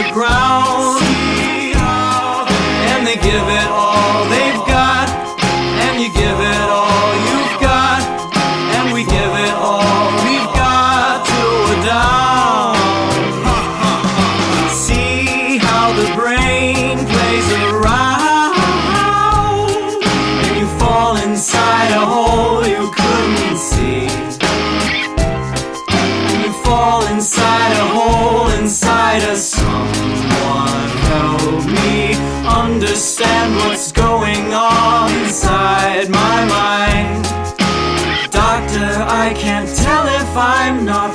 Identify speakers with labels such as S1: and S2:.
S1: the ground, and they give it all they've got, and you give it all you've got, and we give it all we've got till we're down. See how the brain plays around, and you fall inside a hole you couldn't see. You fall inside a hole inside a someone. Help me understand what's going on inside my mind. Doctor, I can't tell if I'm not